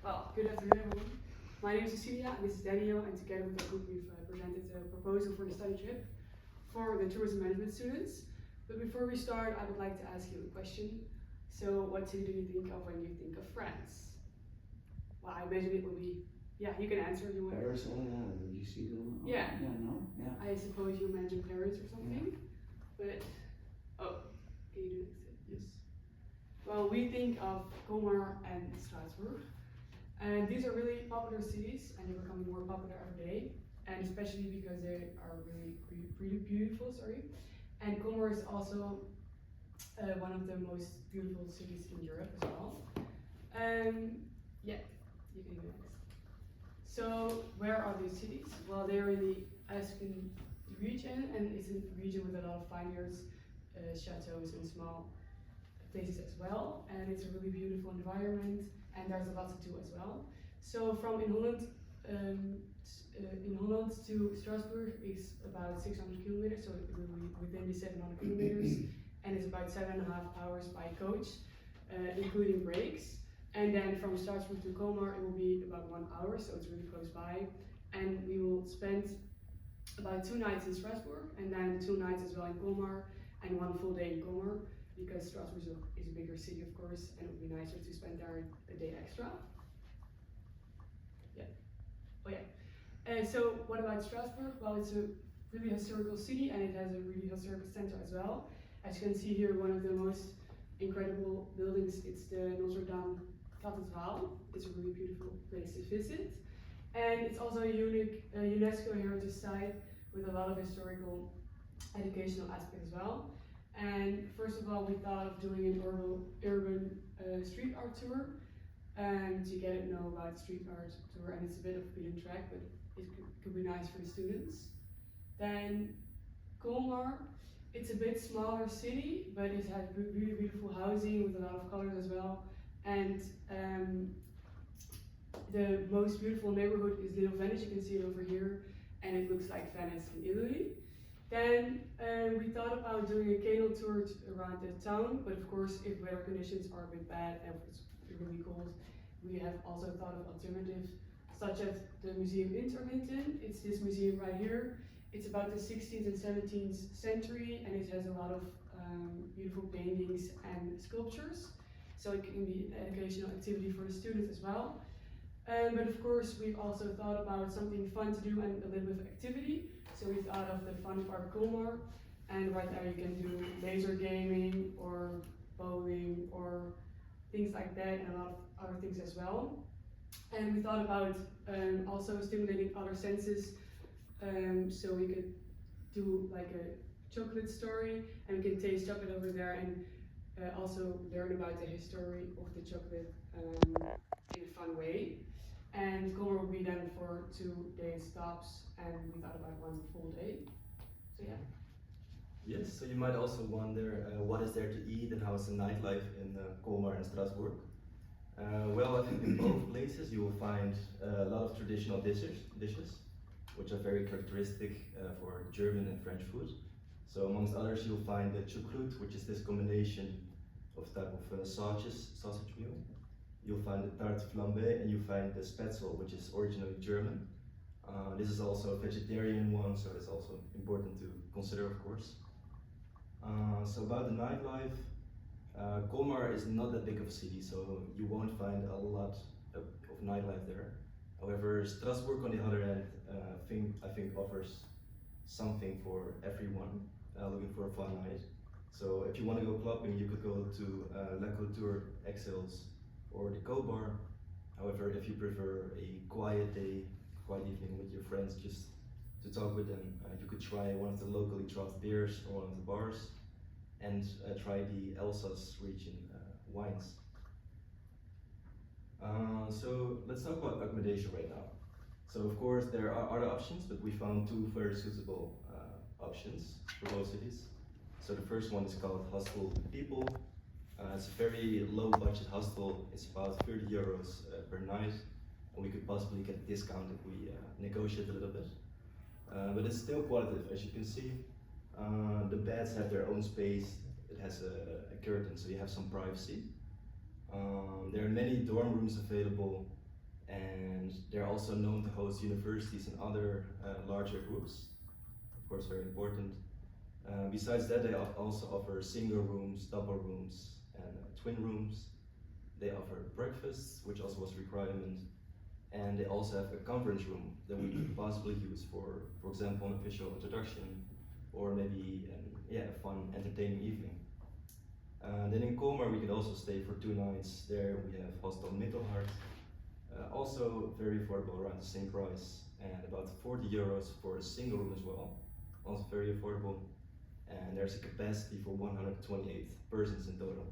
Well, good afternoon, everyone. My name is Cecilia, and this is Daniel, and together with our group, we've presented a proposal for the study trip for the tourism management students. But before we start, I would like to ask you a question. So, what city do you think of when you think of France? Well, I imagine it will be, yeah, you can answer if you want. Paris, you see them? Yeah. Yeah, no? Yeah. I suppose you imagine Paris or something. But, oh, can you do this? Yes. Well, we think of Colmar and Strasbourg. And these are really popular cities, and they're becoming more popular every day, and especially because they are really beautiful. And Colmar is also one of the most beautiful cities in Europe as well. Yeah, you can go next. So where are these cities? Well, they're in the Asken region, and it's a region with a lot of vineyards, chateaus, and small places as well. And it's a really beautiful environment, and there's a lot to do as well. So from in Holland to Strasbourg is about 600 kilometers, so it will be within the 700 kilometers, and it's about 7.5 hours by coach, including breaks. And then from Strasbourg to Colmar, it will be about 1 hour, so it's really close by. And we will spend about 2 nights in Strasbourg, and then 2 nights as well in Colmar, and 1 full day in Colmar, because Strasbourg is a bigger city, of course, and it would be nicer to spend there a day extra. Yeah. Oh yeah. And so what about Strasbourg? Well, it's a really historical city, and it has a really historical center as well. As you can see here, one of the most incredible buildings, it's the Notre Dame Cathedral. It's a really beautiful place to visit. And it's also a unique UNESCO heritage site with a lot of historical educational aspects as well. And first of all, we thought of doing an urban street art tour, and to get to know about street art tour, and it's a bit of beaten track, but it could be nice for the students. Then Colmar, it's a bit smaller city, but it has really beautiful housing with a lot of colors as well. And the most beautiful neighborhood is Little Venice. You can see it over here, and it looks like Venice in Italy. Then we thought about doing a canoe tour around the town, but of course, if weather conditions are a bit bad and it's really cold, we have also thought of alternatives, such as the Museum Interlinden. It's this museum right here. It's about the 16th and 17th century, and it has a lot of beautiful paintings and sculptures. So it can be an educational activity for the students as well. But of course, we've also thought about something fun to do and a little bit of activity. So we thought of the fun park Colmar, and right there you can do laser gaming or bowling or things like that, and a lot of other things as well. And we thought about also stimulating other senses, so we could do like a chocolate story, and we can taste chocolate over there, and also learn about the history of the chocolate in a fun way. And Colmar will be then for 2 days stops, and we thought about 1 full day. So yeah. Yes, so you might also wonder what is there to eat and how is the nightlife in Colmar and Strasbourg. Well, I think in both places you will find a lot of traditional dishes, which are very characteristic for German and French food. So amongst others you'll find the choucroute, which is this combination of type of sausage meal. You'll find the tarte flambée, and you find the spätzle, which is originally German. This is also a vegetarian one, so it's also important to consider, of course. So about the nightlife, Colmar is not that big of a city, so you won't find a lot of nightlife there. However, Strasbourg, on the other hand, I think offers something for everyone looking for a fun night. So if you want to go clubbing, you could go to La Couture, Excels, or the Co Bar. However, if you prefer a quiet day, quiet evening with your friends, just to talk with them, you could try one of the locally dropped beers or one of the bars, and try the Alsace region wines. So let's talk about accommodation right now. So of course there are other options, but we found 2 very suitable options for both cities. So the first one is called Hostel People. It's a very low budget hostel. It's about 30 euros per night, and we could possibly get a discount if we negotiate a little bit. But it's still qualitative, as you can see. The beds have their own space. It has a curtain, so you have some privacy. There are many dorm rooms available. and they're also known to host universities and other larger groups, of course very important. Besides that, they also offer single rooms, double rooms, and twin rooms. They offer breakfasts, which also was a requirement, and they also have a conference room that we could possibly use for example, an official introduction, or maybe a fun, entertaining evening. Then in Colmar we could also stay for 2 nights. There we have Hostel Mittelhart, also very affordable, around the same price, and about 40 euros for a single room as well, also very affordable. And there's a capacity for 128 persons in total.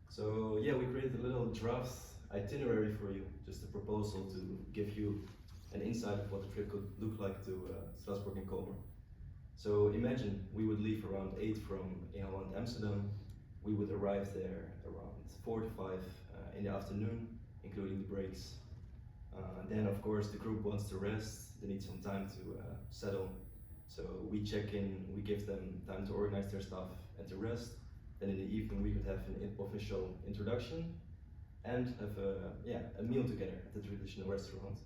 So yeah, we created a little draft itinerary for you, just a proposal to give you an insight of what the trip could look like to Strasbourg and Colmar. So imagine we would leave around 8 from Holland, Amsterdam. We would arrive there around 4 to 5 in the afternoon, including the breaks. Then of course the group wants to rest, they need some time to settle. So we check in, we give them time to organize their stuff and to rest. Then in the evening we could have an official introduction and have a meal together at the traditional restaurant.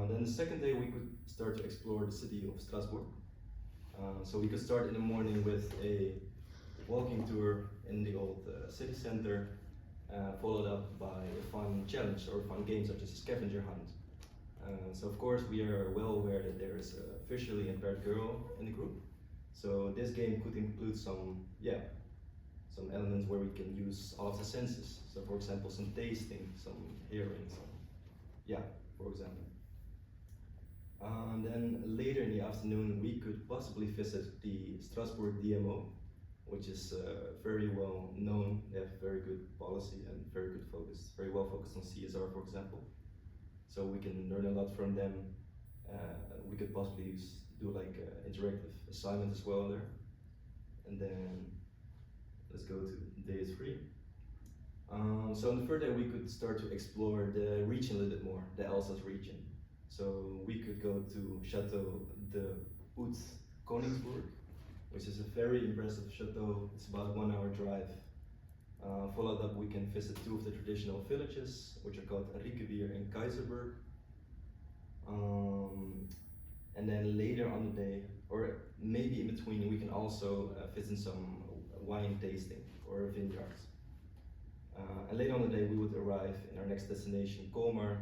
Then the second day we could start to explore the city of Strasbourg. So we could start in the morning with a walking tour in the old city center, followed up by a fun challenge or fun game such as a scavenger hunt. So of course we are well aware that there is a visually impaired girl in the group. So this game could include some elements where we can use all of the senses. So for example, some tasting, some hearing, for example. Then later in the afternoon, we could possibly visit the Strasbourg DMO, which is very well known. They have very good policy and very good focus, very well focused on CSR, for example. So we can learn a lot from them. We could possibly do like interactive assignments as well there. And then let's go to day 3. So on the third day, we could start to explore the region a little bit more, the Alsace region. So we could go to Chateau de Haut Koningsburg, which is a very impressive chateau. It's about a 1-hour drive. Followed up, we can visit 2 of the traditional villages, which are called Riekewier and Keizersburg. And then later on the day, or maybe in between, we can also visit some wine tasting or vineyards. And later on the day, we would arrive in our next destination, Colmar,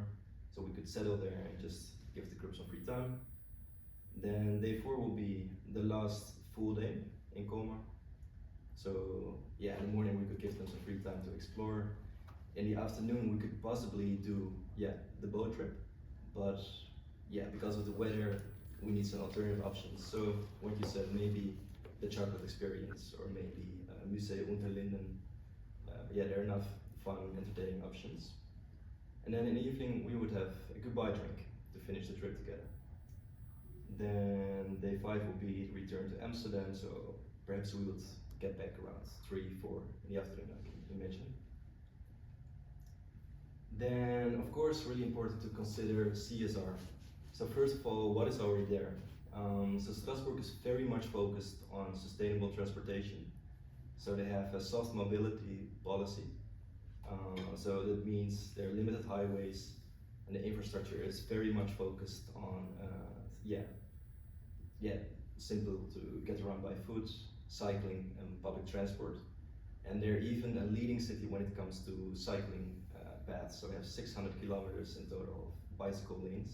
so we could settle there and just give the group some free time. Then day 4 will be the last full day in Colmar. So yeah, in the morning we could give them some free time to explore. In the afternoon we could possibly do the boat trip, but because of the weather we need some alternative options. So what you said, maybe the chocolate experience or maybe Museum Unter Linden. There are enough fun, entertaining options. And then in the evening we would have a goodbye drink to finish the trip together. Then day 5 will be return to Amsterdam, so perhaps we would get back around 3, 4 in the afternoon, I can imagine. Then, of course, really important to consider CSR. So first of all, what is already there? So Strasbourg is very much focused on sustainable transportation. So they have a soft mobility policy. So that means there are limited highways, and the infrastructure is very much focused on simple to get around by foot, cycling, and public transport. And they're even a leading city when it comes to cycling paths. So we have 600 kilometers in total of bicycle lanes.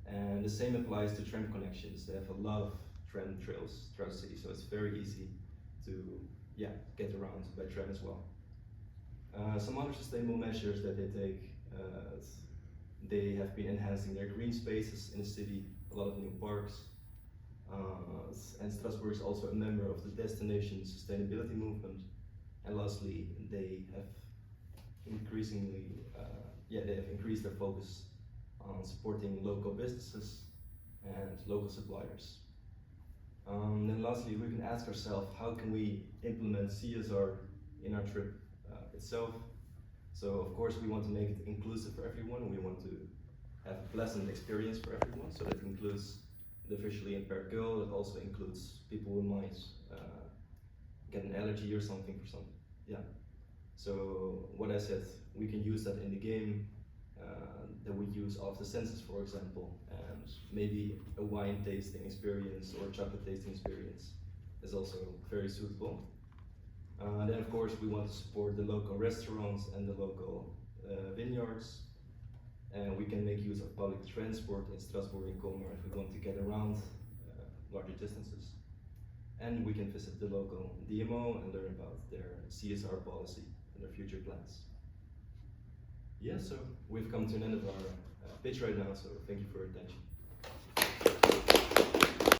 And the same applies to tram connections. They have a lot of tram trails throughout the city, so it's very easy to get around by tram as well. Some other sustainable measures that they take, they have been enhancing their green spaces in the city, a lot of new parks. And Strasbourg is also a member of the Destination Sustainability Movement. And lastly, they have increasingly, they have increased their focus on supporting local businesses and local suppliers. Then lastly, we can ask ourselves, how can we implement CSR in our trip itself? So of course we want to make it inclusive for everyone. We want to have a pleasant experience for everyone. So that includes the visually impaired girl. It also includes people who might get an allergy or something for some. So what I said, we can use that in the game, that we use off the senses, for example, and maybe a wine tasting experience or chocolate tasting experience is also very suitable. Then of course we want to support the local restaurants and the local vineyards, and we can make use of public transport in Strasbourg and Colmar if we want to get around larger distances. And we can visit the local DMO and learn about their CSR policy and their future plans. Yeah, so we've come to an end of our pitch right now, so thank you for your attention.